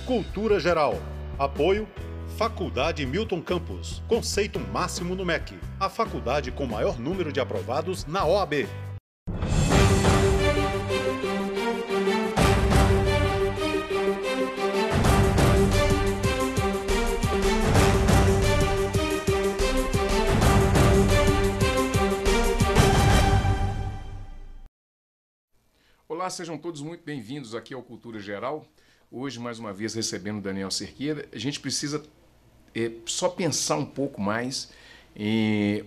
Cultura Geral. Apoio Faculdade Milton Campos. Conceito máximo no MEC. A faculdade com maior número de aprovados na OAB. Olá, sejam todos muito bem-vindos aqui ao Cultura Geral. Hoje, mais uma vez, recebendo o Daniel Cerqueira. A gente precisa só pensar um pouco mais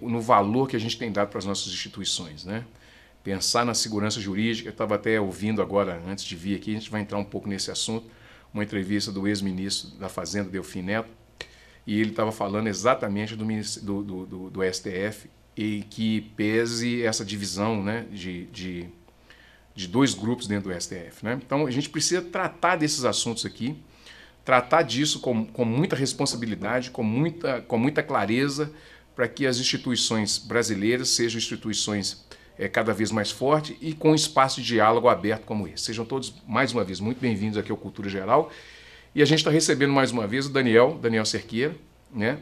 no valor que a gente tem dado para as nossas instituições, né? Pensar na segurança jurídica. Eu estava até ouvindo agora, antes de vir aqui, a gente vai entrar um pouco nesse assunto, uma entrevista do ex-ministro da Fazenda, Delfim Neto, e ele estava falando exatamente do STF e que pese essa divisão, né, de dois grupos dentro do STF, né? Então a gente precisa tratar desses assuntos aqui, tratar disso com muita responsabilidade, com muita clareza, para que as instituições brasileiras sejam instituições cada vez mais fortes e com espaço de diálogo aberto como esse. Sejam todos, mais uma vez, muito bem-vindos aqui ao Cultura Geral. E a gente está recebendo mais uma vez o Daniel Cerqueira, né,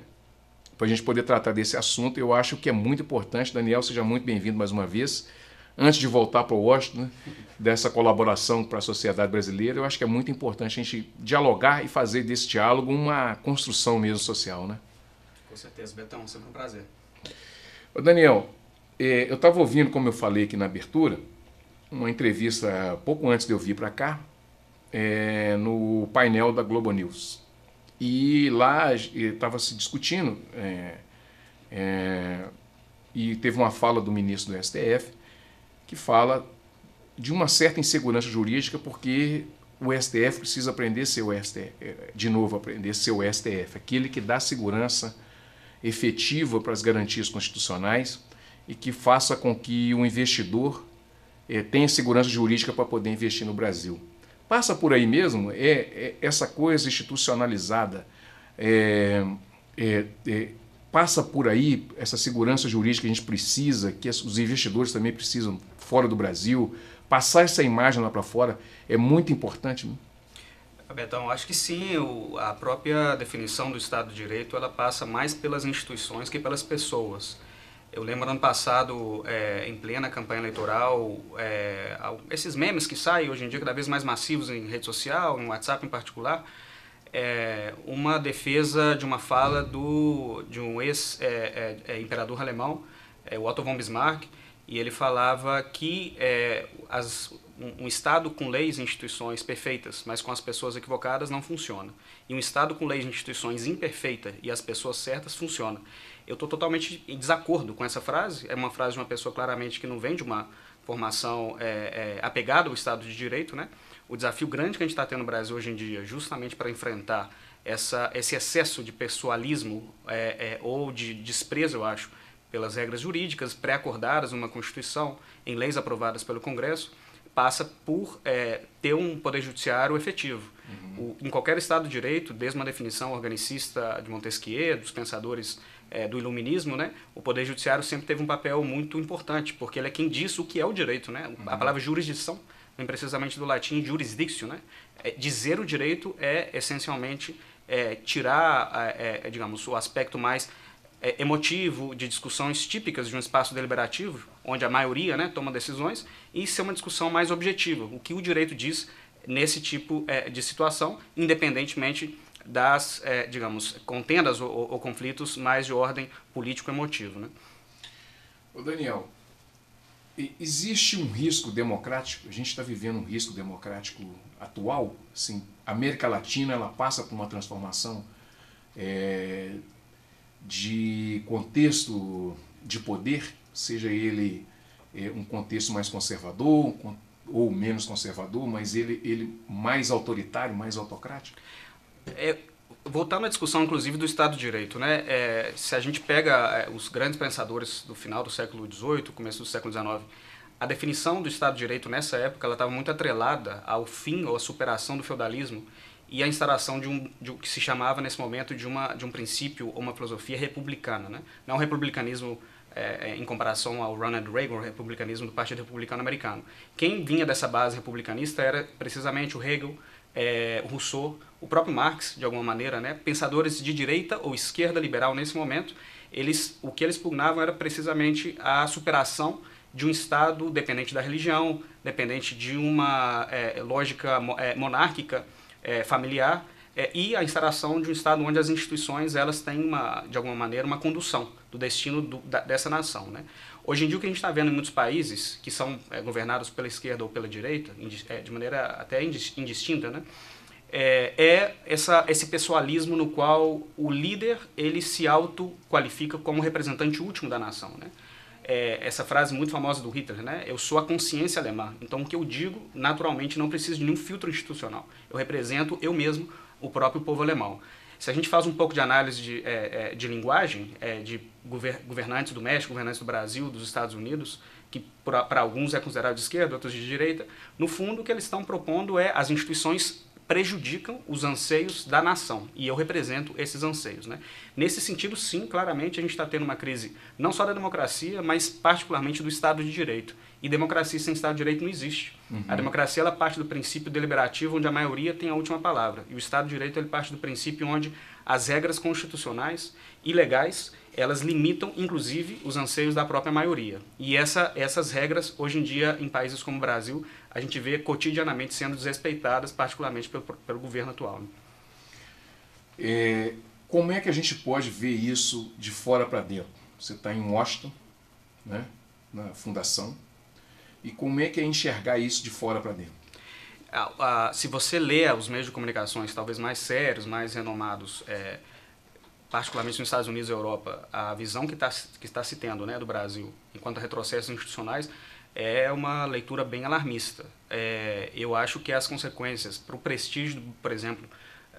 para a gente poder tratar desse assunto. Eu acho que é muito importante. Daniel, seja muito bem-vindo mais uma vez. Antes de voltar para Washington, né, dessa colaboração para a sociedade brasileira, eu acho que é muito importante a gente dialogar e fazer desse diálogo uma construção mesmo social, né? Com certeza, Betão, sempre um prazer. Ô Daniel, eu estava ouvindo, como eu falei aqui na abertura, uma entrevista pouco antes de eu vir para cá, no painel da Globo News. E lá estava se discutindo, e teve uma fala do ministro do STF, que fala de uma certa insegurança jurídica porque o STF precisa aprender a ser o STF, de novo aprender a ser o STF, aquele que dá segurança efetiva para as garantias constitucionais e que faça com que o investidor tenha segurança jurídica para poder investir no Brasil. Passa por aí mesmo, essa coisa institucionalizada, passa por aí essa segurança jurídica que a gente precisa, que os investidores também precisam fora do Brasil, passar essa imagem lá para fora é muito importante, né? Betão, acho que sim, a própria definição do Estado de Direito ela passa mais pelas instituições que pelas pessoas. Eu lembro ano passado, em plena campanha eleitoral, esses memes que saem hoje em dia cada vez mais massivos em rede social, no WhatsApp em particular, uma defesa de uma fala de um ex-imperador alemão, o Otto von Bismarck, e ele falava que um Estado com leis e instituições perfeitas, mas com as pessoas equivocadas, não funciona. E um Estado com leis e instituições imperfeitas e as pessoas certas, funciona. Eu estou totalmente em desacordo com essa frase. É uma frase de uma pessoa claramente que não vem de uma formação apegada ao Estado de Direito, né? O desafio grande que a gente está tendo no Brasil hoje em dia, justamente para enfrentar esse excesso de pessoalismo ou de desprezo, eu acho, pelas regras jurídicas pré-acordadas numa Constituição, em leis aprovadas pelo Congresso, passa por ter um poder judiciário efetivo. Em qualquer Estado de Direito, desde uma definição organicista de Montesquieu, dos pensadores do Iluminismo, né, o poder judiciário sempre teve um papel muito importante, porque ele é quem diz o que é o direito, né? A palavra jurisdição vem precisamente do latim jurisdictio, né? Dizer o direito é essencialmente tirar, digamos, o aspecto mais emotivo de discussões típicas de um espaço deliberativo, onde a maioria, né, toma decisões, e ser uma discussão mais objetiva, o que o direito diz nesse tipo de situação, independentemente das, digamos, contendas ou conflitos mais de ordem político-emotivo, né? Ô Daniel, existe um risco democrático? A gente está vivendo um risco democrático atual? Assim, a América Latina ela passa por uma transformação de contexto de poder, seja ele um contexto mais conservador ou menos conservador, mas ele mais autoritário, mais autocrático? Voltando à discussão, inclusive, do Estado de Direito, né? Se a gente pega os grandes pensadores do final do século XVIII, começo do século XIX, a definição do Estado de Direito nessa época ela estava muito atrelada ao fim ou à superação do feudalismo e a instalação de um que se chamava nesse momento de um princípio ou uma filosofia republicana, né? Não um republicanismo em comparação ao Ronald Reagan, o republicanismo do Partido Republicano Americano. Quem vinha dessa base republicanista era precisamente o Hegel, Rousseau, o próprio Marx, de alguma maneira, né, pensadores de direita ou esquerda liberal nesse momento, o que eles pugnavam era precisamente a superação de um Estado dependente da religião, dependente de uma lógica monárquica, familiar, e a instalação de um Estado onde as instituições elas têm, de alguma maneira, uma condução do destino dessa nação. Né? Hoje em dia, o que a gente está vendo em muitos países, que são governados pela esquerda ou pela direita, de maneira até indistinta, né? Esse pessoalismo no qual o líder ele se auto-qualifica como representante último da nação. Né? Essa frase muito famosa do Hitler, né? Eu sou a consciência alemã, então o que eu digo, naturalmente, não precisa de nenhum filtro institucional. Eu represento eu mesmo o próprio povo alemão. Se a gente faz um pouco de análise de linguagem, de governantes do México, governantes do Brasil, dos Estados Unidos, que para alguns é considerado de esquerda, outros de direita, no fundo o que eles estão propondo as instituições prejudicam os anseios da nação, e eu represento esses anseios. Né? Nesse sentido, sim, claramente a gente está tendo uma crise não só da democracia, mas particularmente do Estado de Direito. E democracia sem Estado de Direito não existe. Uhum. A democracia ela parte do princípio deliberativo, onde a maioria tem a última palavra. E o Estado de Direito ele parte do princípio onde as regras constitucionais e legais elas limitam, inclusive, os anseios da própria maioria. E essas regras, hoje em dia, em países como o Brasil, a gente vê cotidianamente sendo desrespeitadas, particularmente pelo governo atual. Né? Como é que a gente pode ver isso de fora para dentro? Você está em Washington, né, na fundação, e como é que é enxergar isso de fora para dentro? Se você lê os meios de comunicações, talvez mais sérios, mais renomados, particularmente nos Estados Unidos e Europa, a visão que está se tendo, né, do Brasil enquanto a retrocessos institucionais é uma leitura bem alarmista. Eu acho que as consequências para o prestígio, por exemplo,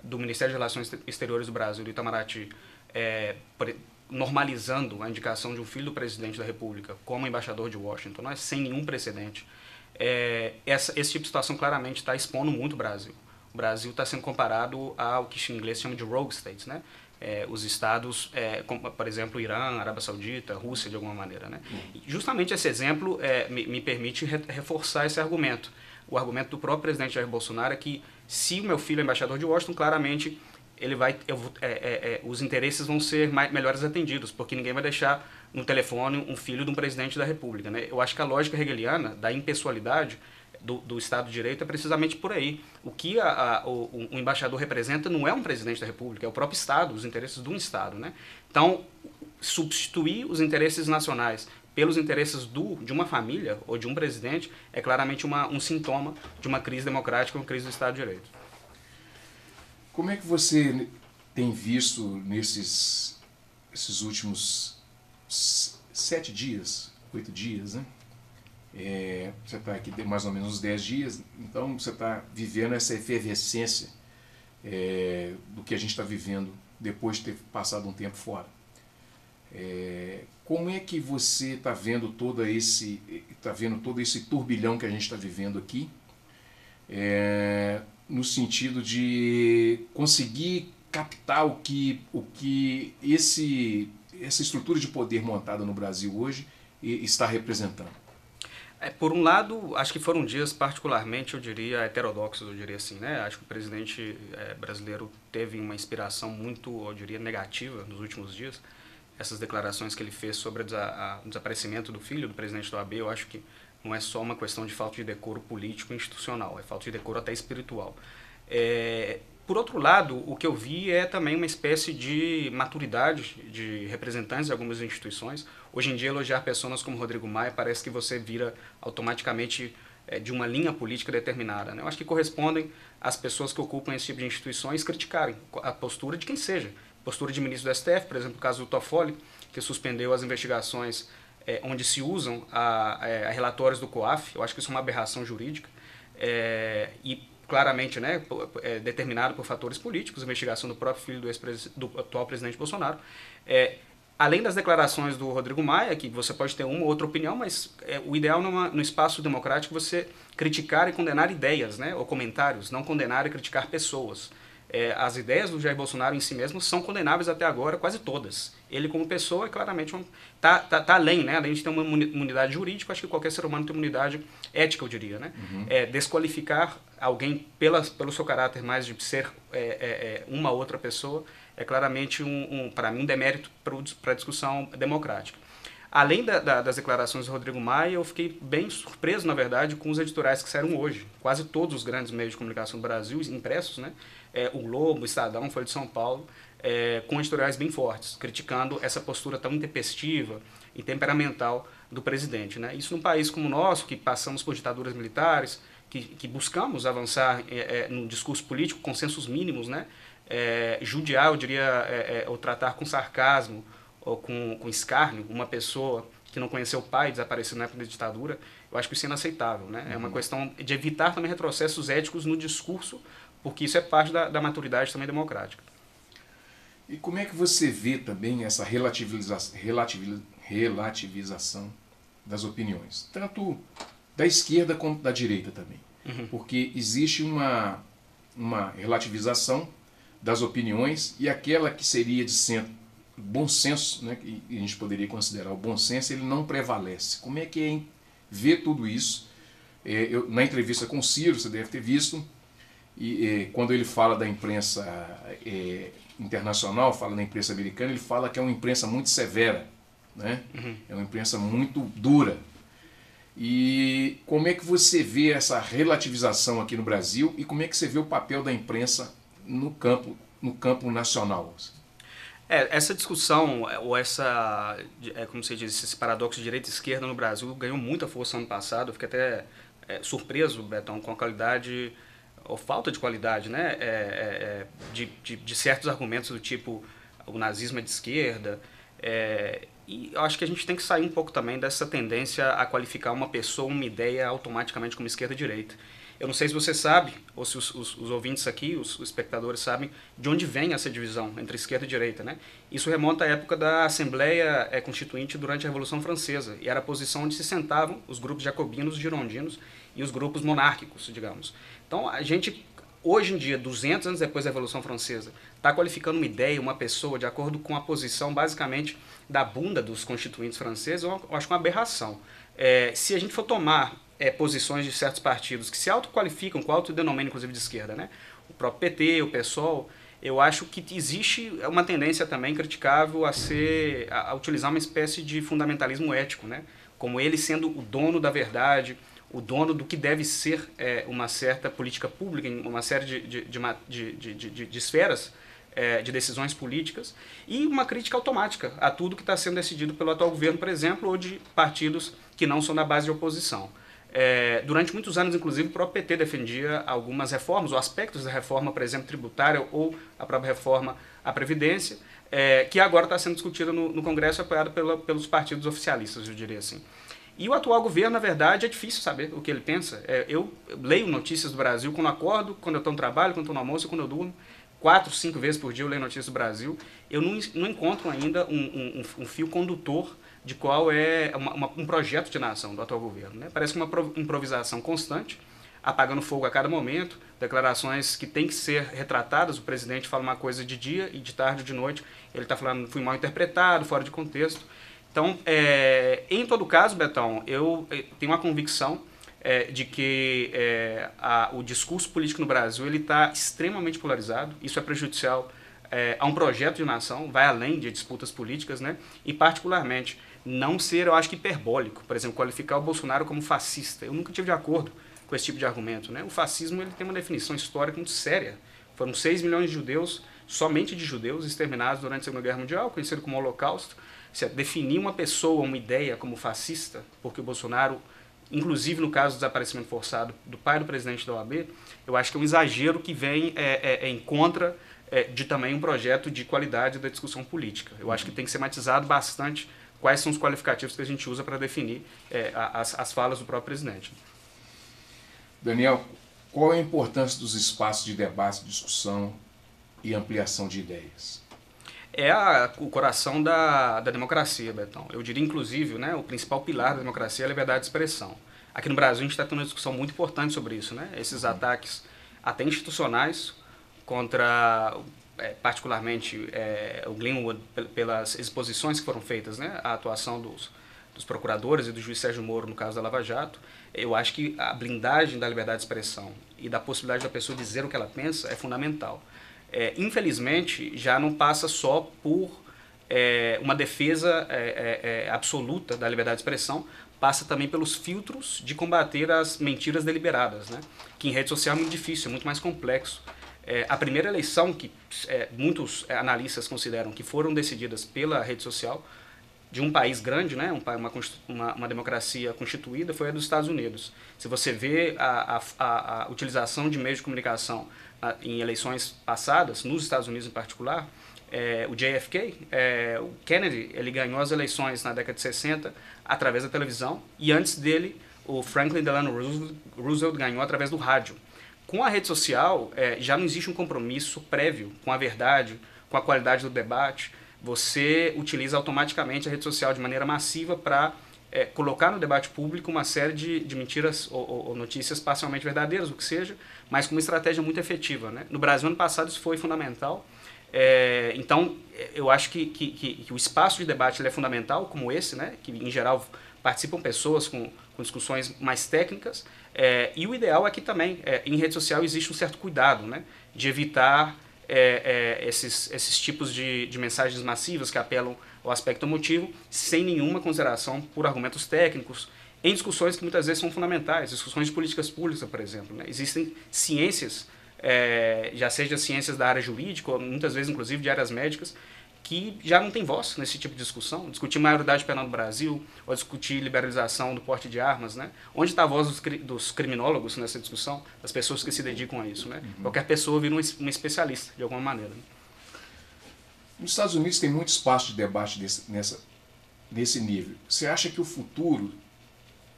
do Ministério de Relações Exteriores do Brasil, do Itamaraty, normalizando a indicação de um filho do presidente da República como embaixador de Washington, não é sem nenhum precedente. Esse tipo de situação claramente está expondo muito o Brasil. O Brasil está sendo comparado ao que em inglês chama de rogue states, né? Os estados, como, por exemplo, Irã, Arábia Saudita, Rússia, de alguma maneira. Né? E justamente esse exemplo me permite reforçar esse argumento. O argumento do próprio presidente Jair Bolsonaro é que se o meu filho é embaixador de Washington, claramente os interesses vão ser melhores atendidos, porque ninguém vai deixar no telefone um filho de um presidente da República. Né? Eu acho que a lógica hegeliana da impessoalidade do Estado de Direito é precisamente por aí. O que o embaixador representa não é um presidente da República, é o próprio Estado, os interesses de um Estado. Né? Então, substituir os interesses nacionais pelos interesses de uma família ou de um presidente é claramente um sintoma de uma crise democrática, uma crise do Estado de Direito. Como é que você tem visto nesses últimos 7 dias, 8 dias, né? Você está aqui mais ou menos uns 10 dias, então você está vivendo essa efervescência do que a gente está vivendo depois de ter passado um tempo fora. Como é que você está vendo todo esse turbilhão que a gente está vivendo aqui, no sentido de conseguir captar o que essa estrutura de poder montada no Brasil hoje está representando? Por um lado, acho que foram dias particularmente, eu diria, heterodoxos, eu diria assim, né? Acho que o presidente brasileiro teve uma inspiração muito, eu diria, negativa nos últimos dias. Essas declarações que ele fez sobre o desaparecimento do filho do presidente da OAB, eu acho que não é só uma questão de falta de decoro político e institucional, é falta de decoro até espiritual. Por outro lado, o que eu vi é também uma espécie de maturidade de representantes de algumas instituições. Hoje em dia, elogiar pessoas como Rodrigo Maia parece que você vira automaticamente de uma linha política determinada. Né? Eu acho que correspondem às pessoas que ocupam esse tipo de instituições criticarem a postura de quem seja. Postura de ministro do STF, por exemplo, o caso do Toffoli, que suspendeu as investigações onde se usam relatórios do COAF. Eu acho que isso é uma aberração jurídica. E claramente, né, determinado por fatores políticos, investigação do próprio filho do atual presidente Bolsonaro. Além das declarações do Rodrigo Maia, que você pode ter uma ou outra opinião, mas o ideal no espaço democrático é você criticar e condenar ideias, né, ou comentários, não condenar e criticar pessoas. As ideias do Jair Bolsonaro em si mesmo são condenáveis até agora, quase todas. Ele como pessoa, claramente, tá além, né? Além de ter uma imunidade jurídica, acho que qualquer ser humano tem imunidade ética, eu diria, né? Desqualificar alguém pelo seu caráter mais de ser uma outra pessoa é claramente, para mim, um demérito para a discussão democrática. Além das declarações do Rodrigo Maia, eu fiquei bem surpreso, na verdade, com os editoriais que saíram hoje. Quase todos os grandes meios de comunicação do Brasil, impressos, né? O Globo, o Estadão, Folha de São Paulo, com editoriais bem fortes, criticando essa postura tão intempestiva e temperamental do presidente, né? Isso num país como o nosso, que passamos por ditaduras militares, que buscamos avançar no discurso político, consensos mínimos, né? Judiar, eu diria, ou tratar com sarcasmo, ou com escárnio, uma pessoa que não conheceu o pai, desapareceu na época da ditadura, eu acho que isso é inaceitável, né? É uma questão de evitar também retrocessos éticos no discurso, porque isso é parte da maturidade também democrática. E como é que você vê também essa relativização das opiniões, tanto da esquerda quanto da direita também? Porque existe uma relativização das opiniões e aquela que seria de centro, bom senso, né, que a gente poderia considerar o bom senso, ele não prevalece. Como é que é ver tudo isso? Na entrevista com o Ciro, você deve ter visto, quando ele fala da imprensa internacional, fala da imprensa americana, ele fala que é uma imprensa muito severa, né? É uma imprensa muito dura. E como é que você vê essa relativização aqui no Brasil e como é que você vê o papel da imprensa no campo nacional? Essa discussão, ou como você diz, esse paradoxo de direita e esquerda no Brasil ganhou muita força ano passado. Eu fiquei até surpreso, Betão, com a qualidade, ou falta de qualidade, né? De certos argumentos do tipo o nazismo é de esquerda. E eu acho que a gente tem que sair um pouco também dessa tendência a qualificar uma pessoa, uma ideia automaticamente como esquerda e direita. Eu não sei se você sabe, ou se os ouvintes aqui, os espectadores sabem, de onde vem essa divisão entre esquerda e direita, né? Isso remonta à época da Assembleia Constituinte durante a Revolução Francesa, e era a posição onde se sentavam os grupos jacobinos, girondinos e os grupos monárquicos, digamos. Então, a gente, hoje em dia, 200 anos depois da Revolução Francesa, está qualificando uma ideia, uma pessoa, de acordo com a posição, basicamente, da bunda dos constituintes franceses. Eu acho uma aberração. Se a gente for tomar posições de certos partidos que se autoqualificam, com autodenominam, inclusive, de esquerda, né? O próprio PT, o PSOL, eu acho que existe uma tendência também criticável a utilizar uma espécie de fundamentalismo ético, né? Como ele sendo o dono da verdade, o dono do que deve ser uma certa política pública, em uma série de esferas de decisões políticas, e uma crítica automática a tudo que está sendo decidido pelo atual governo, por exemplo, ou de partidos que não são da base de oposição. Durante muitos anos, inclusive, o próprio PT defendia algumas reformas, ou aspectos da reforma, por exemplo, tributária, ou a própria reforma à Previdência, que agora está sendo discutida no Congresso, apoiada pelos partidos oficialistas, eu diria assim. E o atual governo, na verdade, é difícil saber o que ele pensa. Eu leio notícias do Brasil quando eu acordo, quando eu estou no trabalho, quando eu estou no almoço, quando eu durmo. 4, 5 vezes por dia eu leio notícias do Brasil. Eu não encontro ainda um fio condutor de qual é um projeto de nação do atual governo, né? Parece uma improvisação constante, apagando fogo a cada momento, declarações que têm que ser retratadas. O presidente fala uma coisa de dia e de tarde ou de noite ele está falando fui mal interpretado, fora de contexto. Então, em todo caso, Betão, eu tenho uma convicção de que o discurso político no Brasil está extremamente polarizado. Isso é prejudicial a um projeto de nação, vai além de disputas políticas, né? E particularmente não ser, eu acho que hiperbólico, por exemplo, qualificar o Bolsonaro como fascista. Eu nunca tive de acordo com esse tipo de argumento, né? O fascismo ele tem uma definição histórica muito séria. Foram 6 milhões de judeus, somente de judeus, exterminados durante a Segunda Guerra Mundial, conhecido como Holocausto. Se definir uma pessoa, uma ideia como fascista, porque o Bolsonaro, inclusive no caso do desaparecimento forçado do pai do presidente da OAB, eu acho que é um exagero que vem em contra de também um projeto de qualidade da discussão política. Eu acho que tem que ser matizado bastante quais são os qualificativos que a gente usa para definir as falas do próprio presidente. Daniel, qual é a importância dos espaços de debate, discussão e ampliação de ideias? É o coração da democracia, Betão. Eu diria, inclusive, né, o principal pilar da democracia é a liberdade de expressão. Aqui no Brasil a gente está tendo uma discussão muito importante sobre isso, né? Esses ataques até institucionais, contra particularmente o Greenwood, pelas exposições que foram feitas, né, a atuação dos procuradores e do juiz Sérgio Moro no caso da Lava Jato. Eu acho que a blindagem da liberdade de expressão e da possibilidade da pessoa dizer o que ela pensa é fundamental. Infelizmente, já não passa só por uma defesa absoluta da liberdade de expressão, passa também pelos filtros de combater as mentiras deliberadas, né? Que em rede social é muito difícil, é muito mais complexo. A primeira eleição que muitos analistas consideram que foram decididas pela rede social de um país grande, né, uma democracia constituída, foi a dos Estados Unidos. Se você vê a utilização de meios de comunicação em eleições passadas, nos Estados Unidos em particular, o JFK, o Kennedy, ele ganhou as eleições na década de 60 através da televisão, e antes dele, o Franklin Delano Roosevelt ganhou através do rádio. Com a rede social, já não existe um compromisso prévio com a verdade, com a qualidade do debate. Você utiliza automaticamente a rede social de maneira massiva para colocar no debate público uma série de mentiras ou notícias parcialmente verdadeiras, o que seja, mas com uma estratégia muito efetiva, né? No Brasil, ano passado, isso foi fundamental. Então, eu acho que o espaço de debate ele é fundamental, como esse, né? Que, em geral, participam pessoas com discussões mais técnicas. E o ideal é que também, em rede social, existe um certo cuidado, né? De evitar esses tipos de mensagens massivas que apelam ao aspecto emotivo, sem nenhuma consideração por argumentos técnicos, em discussões que muitas vezes são fundamentais, discussões de políticas públicas, por exemplo, né? Existem ciências, já seja ciências da área jurídica, ou muitas vezes inclusive de áreas médicas, que já não tem voz nesse tipo de discussão. Discutir maioridade penal no Brasil, ou discutir liberalização do porte de armas, né? Onde está a voz dos criminólogos nessa discussão, das pessoas que se dedicam a isso, né? Qualquer pessoa vira um especialista, de alguma maneira, né? Nos Estados Unidos tem muito espaço de debate nesse nível. Você acha que o futuro,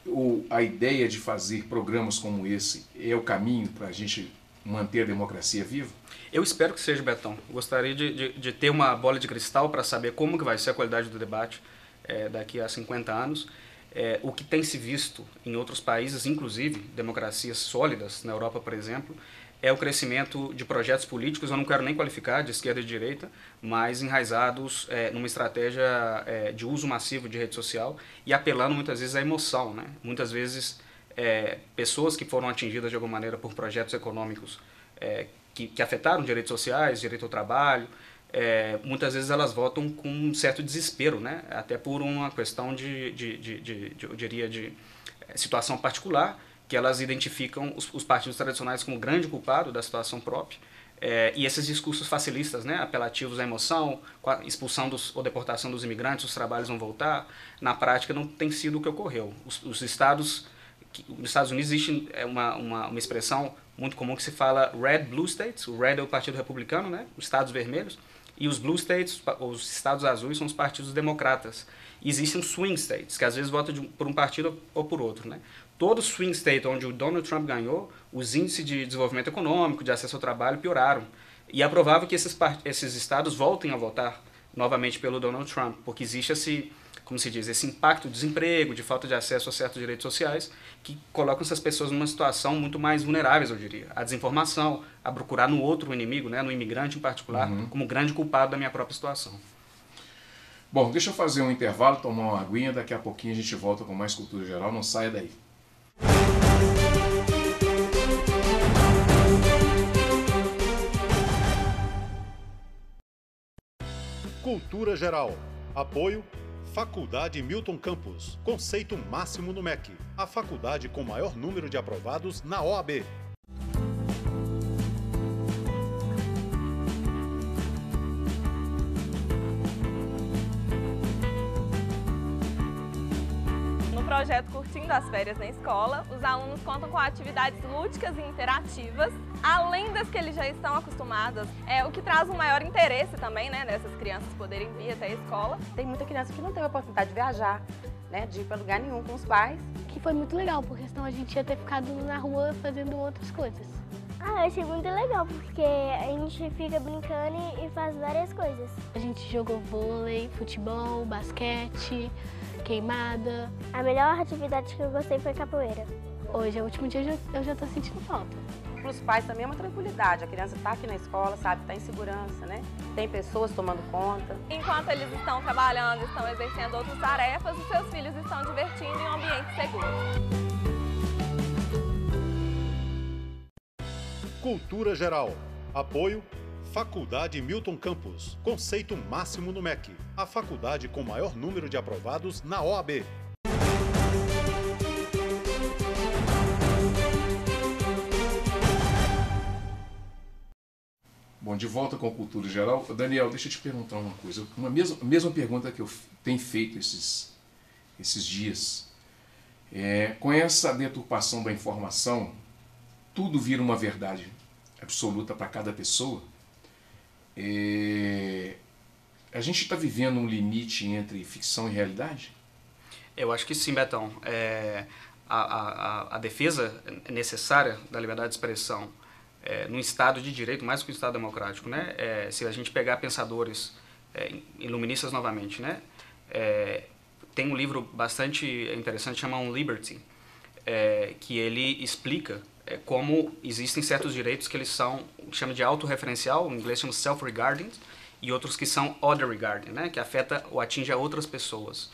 ou a ideia de fazer programas como esse, é o caminho para a gente manter a democracia viva? Eu espero que seja, Betão. Gostaria de ter uma bola de cristal para saber como que vai ser a qualidade do debate daqui a 50 anos. O que tem se visto em outros países, inclusive democracias sólidas, na Europa, por exemplo, é o crescimento de projetos políticos, eu não quero nem qualificar de esquerda e de direita, mas enraizados numa estratégia de uso massivo de rede social e apelando muitas vezes à emoção, né? Muitas vezes pessoas que foram atingidas de alguma maneira por projetos econômicos que afetaram direitos sociais, direito ao trabalho, muitas vezes elas votam com um certo desespero, né? Até por uma questão eu diria, de situação particular, que elas identificam os partidos tradicionais como grande culpado da situação própria, e esses discursos facilistas, né, apelativos à emoção, com a expulsão ou deportação dos imigrantes, os trabalhos vão voltar, na prática não tem sido o que ocorreu. Nos Estados Unidos existe uma expressão muito comum que se fala Red Blue States. O Red é o Partido Republicano, né, os estados vermelhos, e os Blue States, os estados azuis, são os partidos democratas. E existem swing states, que às vezes votam por um partido ou por outro, né? Todo swing state onde o Donald Trump ganhou, os índices de desenvolvimento econômico, de acesso ao trabalho pioraram. E é provável que esses estados voltem a votar novamente pelo Donald Trump, porque existe esse impacto de desemprego, de falta de acesso a certos direitos sociais, que colocam essas pessoas numa situação muito mais vulneráveis, eu diria. A desinformação, a procurar no outro inimigo, né, no imigrante em particular, como grande culpado da minha própria situação. Bom, deixa eu fazer um intervalo, tomar uma aguinha, daqui a pouquinho a gente volta com mais Cultura Geral, não saia daí. Cultura Geral. Apoio Faculdade Milton Campos. Conceito máximo no MEC. A faculdade com maior número de aprovados na OAB. No projeto Curtindo as Férias na Escola, os alunos contam com atividades lúdicas e interativas, além das que eles já estão acostumados, o que traz um maior interesse também, né, dessas crianças poderem vir até a escola. Tem muita criança que não teve a oportunidade de viajar, né, de ir para lugar nenhum com os pais. Que foi muito legal, porque senão a gente ia ter ficado na rua fazendo outras coisas. Eu achei muito legal, porque a gente fica brincando e faz várias coisas. A gente jogou vôlei, futebol, basquete, queimada. A melhor atividade que eu gostei foi capoeira. Hoje é o último dia, eu já tô sentindo falta. para os pais também é uma tranquilidade. A criança está aqui na escola, sabe, está em segurança, né? Tem pessoas tomando conta. Enquanto eles estão trabalhando, estão exercendo outras tarefas, os seus filhos estão divertindo em um ambiente seguro. Cultura Geral. Apoio Faculdade Milton Campos. Conceito máximo no MEC. A faculdade com maior número de aprovados na OAB. Bom, de volta com a Cultura Geral. Daniel, deixa eu te perguntar uma coisa. Uma mesma pergunta que eu tenho feito esses dias. Com essa deturpação da informação, tudo vira uma verdade absoluta para cada pessoa. A gente está vivendo um limite entre ficção e realidade? Eu acho que sim, Betão. A defesa necessária da liberdade de expressão num Estado de direito, mais que um Estado democrático, né? Se a gente pegar pensadores iluministas novamente, né? Tem um livro bastante interessante chamado Liberty, que ele explica como existem certos direitos que eles são, chama de autorreferencial, em inglês chama self-regarding, e outros que são other-regarding, né? Que afeta ou atinge a outras pessoas.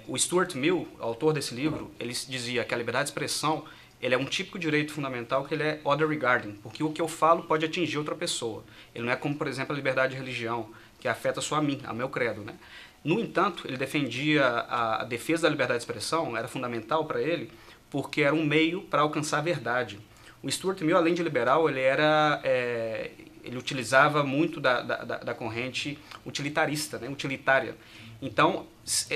O Stuart Mill, autor desse livro, ele dizia que a liberdade de expressão ele é um típico direito fundamental que ele é other-regarding, porque o que eu falo pode atingir outra pessoa. Ele não é como, por exemplo, a liberdade de religião, que afeta só a mim, ao meu credo, né? No entanto, ele defendia a defesa da liberdade de expressão, era fundamental para ele, porque era um meio para alcançar a verdade. O Stuart Mill, além de liberal, ele utilizava muito da corrente utilitarista, né? Utilitária. Então,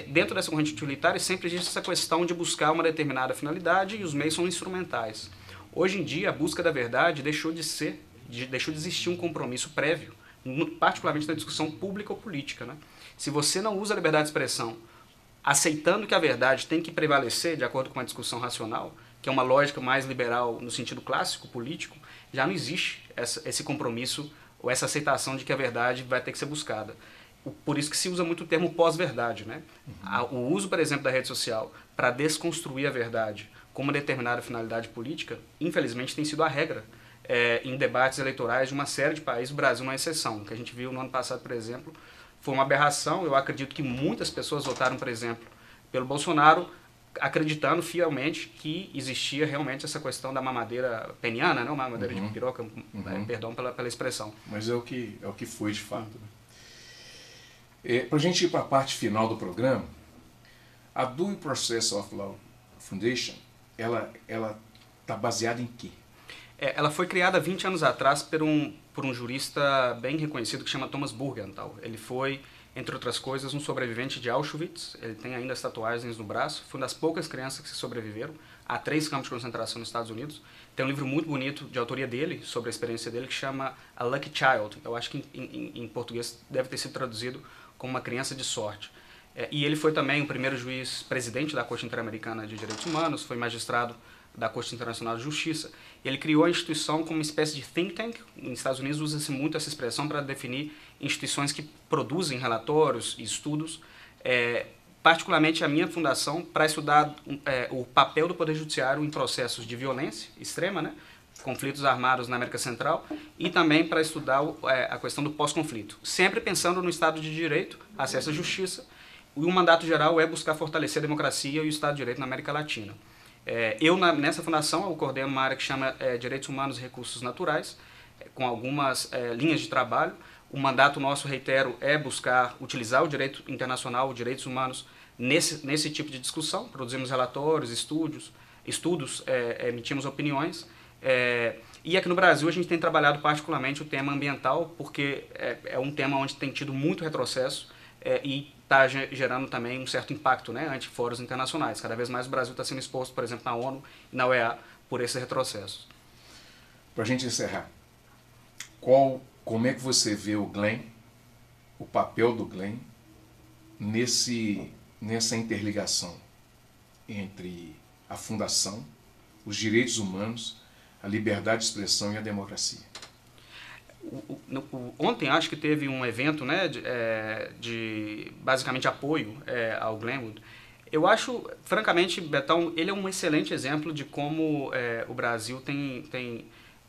dentro dessa corrente utilitária, sempre existe essa questão de buscar uma determinada finalidade e os meios são instrumentais. Hoje em dia, a busca da verdade deixou de existir um compromisso prévio, particularmente na discussão pública ou política, né? Se você não usa a liberdade de expressão aceitando que a verdade tem que prevalecer de acordo com uma discussão racional, que é uma lógica mais liberal no sentido clássico, político, já não existe esse compromisso ou essa aceitação de que a verdade vai ter que ser buscada. Por isso que se usa muito o termo pós-verdade, né? O uso, por exemplo, da rede social para desconstruir a verdade com uma determinada finalidade política, infelizmente tem sido a regra em debates eleitorais de uma série de países, o Brasil não é exceção. O que a gente viu no ano passado, por exemplo, foi uma aberração. Eu acredito que muitas pessoas votaram, por exemplo, pelo Bolsonaro, acreditando fielmente que existia realmente essa questão da mamadeira peniana, né? Uma mamadeira de piroca, perdão pela expressão. Mas é o que foi de fato, né? Para a gente ir para a parte final do programa, a Due Process of Law Foundation, ela está baseada em quê? Ela foi criada 20 anos atrás por um jurista bem reconhecido que chama Thomas Burgenthal. Ele foi, entre outras coisas, um sobrevivente de Auschwitz. Ele tem ainda as tatuagens no braço. Foi uma das poucas crianças que sobreviveram a 3 campos de concentração nos Estados Unidos. Tem um livro muito bonito de autoria dele, sobre a experiência dele, que chama A Lucky Child. Eu acho que em português deve ter sido traduzido como Uma Criança de Sorte. E ele foi também o primeiro juiz-presidente da Corte Interamericana de Direitos Humanos, foi magistrado da Corte Internacional de Justiça. Ele criou a instituição como uma espécie de think tank. Nos Estados Unidos usa-se muito essa expressão para definir instituições que produzem relatórios e estudos, particularmente a minha fundação, para estudar o papel do Poder Judiciário em processos de violência extrema, né? Conflitos armados na América Central, e também para estudar a questão do pós-conflito. Sempre pensando no Estado de Direito, acesso à justiça, e o mandato geral é buscar fortalecer a democracia e o Estado de Direito na América Latina. Nessa fundação, eu coordeno uma área que chama Direitos Humanos e Recursos Naturais, com algumas linhas de trabalho. O mandato nosso, reitero, é buscar utilizar o direito internacional, os direitos humanos, nesse tipo de discussão. Produzimos relatórios, estudos, emitimos opiniões. E aqui no Brasil a gente tem trabalhado particularmente o tema ambiental, porque é um tema onde tem tido muito retrocesso e está gerando também um certo impacto, né, ante fóruns internacionais. Cada vez mais o Brasil está sendo exposto, por exemplo, na ONU e na OEA por esse retrocesso. Para a gente encerrar, como é que você vê o Glenn, o papel do Glenn, nessa interligação entre a fundação, os direitos humanos, a liberdade de expressão e a democracia? Ontem acho que teve um evento, né, de basicamente apoio ao Glenwood. Eu acho, francamente, Betão, ele é um excelente exemplo de como o Brasil tem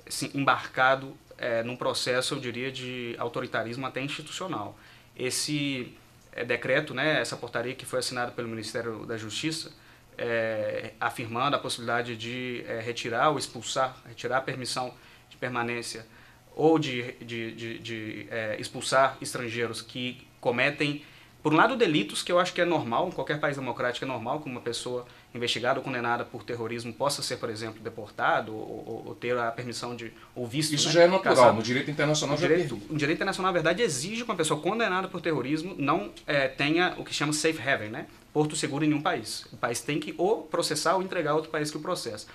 assim, embarcado num processo, eu diria, de autoritarismo até institucional. Esse decreto, né, essa portaria que foi assinada pelo Ministério da Justiça, afirmando a possibilidade de retirar ou expulsar, retirar a permissão de permanência ou de expulsar estrangeiros que cometem, por um lado, delitos que eu acho que é normal, em qualquer país democrático é normal que uma pessoa investigada ou condenada por terrorismo possa ser, por exemplo, deportado ou ter a permissão de, ou visto. Isso, né, já é natural, caçado. no direito internacional já permite. O direito internacional, na verdade, exige que uma pessoa condenada por terrorismo não tenha o que chama safe haven, né? Porto seguro em nenhum país. O país tem que ou processar ou entregar a outro país que o processa.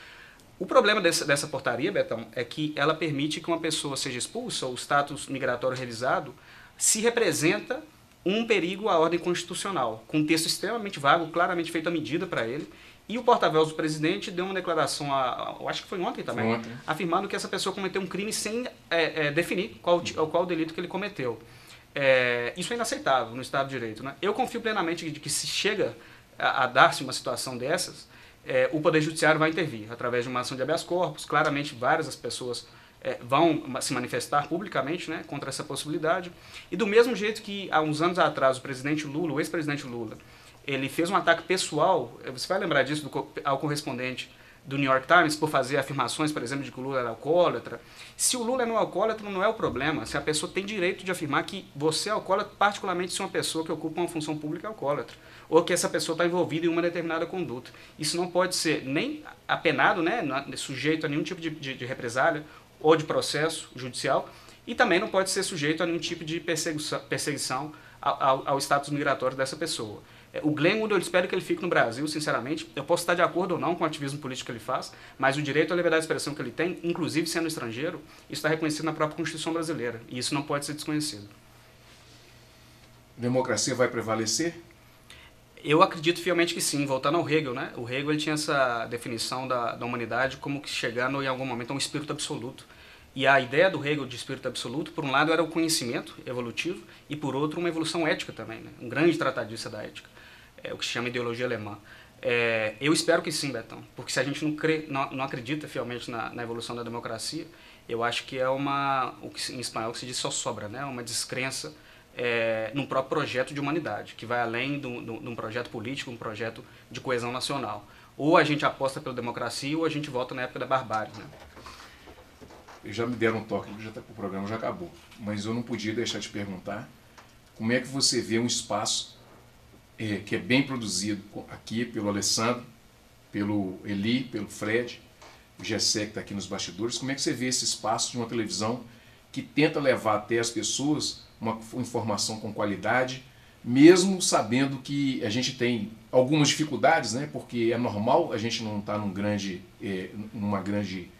O problema dessa portaria, Betão, é que ela permite que uma pessoa seja expulsa ou o status migratório revisado se representa um perigo à ordem constitucional, com um texto extremamente vago, claramente feito à medida para ele. E o porta-voz do presidente deu uma declaração, eu acho que foi ontem também, afirmando que essa pessoa cometeu um crime sem definir qual delito que ele cometeu. Isso é inaceitável no Estado de Direito, né? Eu confio plenamente de que se chega a dar-se uma situação dessas, o Poder Judiciário vai intervir através de uma ação de habeas corpus. Claramente várias das pessoas vão se manifestar publicamente, né, contra essa possibilidade. E do mesmo jeito que há uns anos atrás o presidente Lula, o ex-presidente Lula, ele fez um ataque pessoal, você vai lembrar disso, ao correspondente do New York Times, por fazer afirmações, por exemplo, de que o Lula era alcoólatra. Se o Lula é não alcoólatra, não é o problema. Se a pessoa tem direito de afirmar que você é alcoólatra, particularmente se uma pessoa que ocupa uma função pública é alcoólatra, ou que essa pessoa está envolvida em uma determinada conduta. Isso não pode ser nem apenado, né, sujeito a nenhum tipo de represália ou de processo judicial, e também não pode ser sujeito a nenhum tipo de perseguição ao status migratório dessa pessoa. O Glenn, eu espero que ele fique no Brasil, sinceramente. Eu posso estar de acordo ou não com o ativismo político que ele faz, mas o direito à liberdade de expressão que ele tem, inclusive sendo estrangeiro, isso está reconhecido na própria Constituição brasileira, e isso não pode ser desconhecido. Democracia vai prevalecer? Eu acredito fielmente que sim, voltando ao Hegel, né? O Hegel ele tinha essa definição da humanidade como que chegando em algum momento a um espírito absoluto. E a ideia do Hegel de espírito absoluto, por um lado, era o conhecimento evolutivo e, por outro, uma evolução ética também, né? Um grande tratadista da ética, o que se chama ideologia alemã. Eu espero que sim, Betão, porque se a gente não acredita fielmente na evolução da democracia, eu acho que é o que em espanhol que se diz só sobra, né? Uma descrença num próprio projeto de humanidade, que vai além de um projeto político, um projeto de coesão nacional. Ou a gente aposta pela democracia ou a gente volta na época da barbárie, né? Já me deram um toque, o programa já acabou, mas eu não podia deixar de perguntar como é que você vê um espaço que é bem produzido aqui pelo Alessandro, pelo Eli, pelo Fred, o Gessé que está aqui nos bastidores, como é que você vê esse espaço de uma televisão que tenta levar até as pessoas uma informação com qualidade, mesmo sabendo que a gente tem algumas dificuldades, né, porque é normal, a gente não está numa grande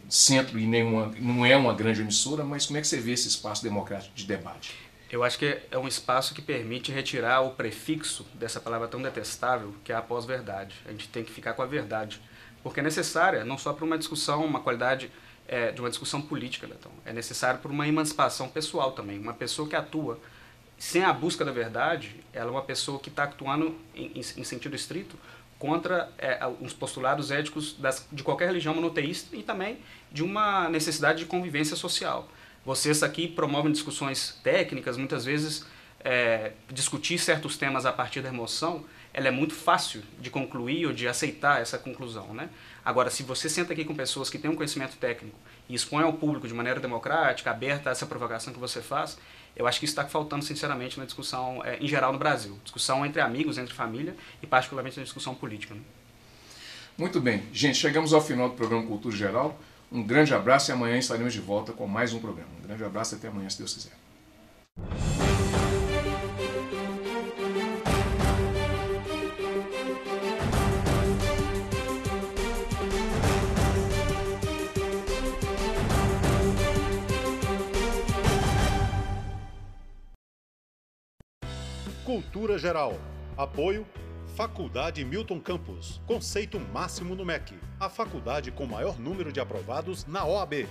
centro e não é uma grande emissora, mas como é que você vê esse espaço democrático de debate? Eu acho que é um espaço que permite retirar o prefixo dessa palavra tão detestável que é a pós-verdade. A gente tem que ficar com a verdade, porque é necessária não só para uma discussão, uma qualidade de uma discussão política, Betão. É necessário para uma emancipação pessoal também. Uma pessoa que atua sem a busca da verdade, ela é uma pessoa que está atuando em sentido estrito contra os postulados éticos de qualquer religião monoteísta e também de uma necessidade de convivência social. Vocês aqui promovem discussões técnicas, muitas vezes discutir certos temas a partir da emoção, ela é muito fácil de concluir ou de aceitar essa conclusão, né? Agora, se você senta aqui com pessoas que têm um conhecimento técnico e expõe ao público de maneira democrática, aberta a essa provocação que você faz, eu acho que isso está faltando, sinceramente, na discussão em geral no Brasil. Discussão entre amigos, entre família e particularmente na discussão política, né? Muito bem. Gente, chegamos ao final do programa Cultura Geral. Um grande abraço e amanhã estaremos de volta com mais um programa. Um grande abraço e até amanhã, se Deus quiser. Cultura Geral. Apoio Faculdade Milton Campos. Conceito máximo no MEC. A faculdade com maior número de aprovados na OAB.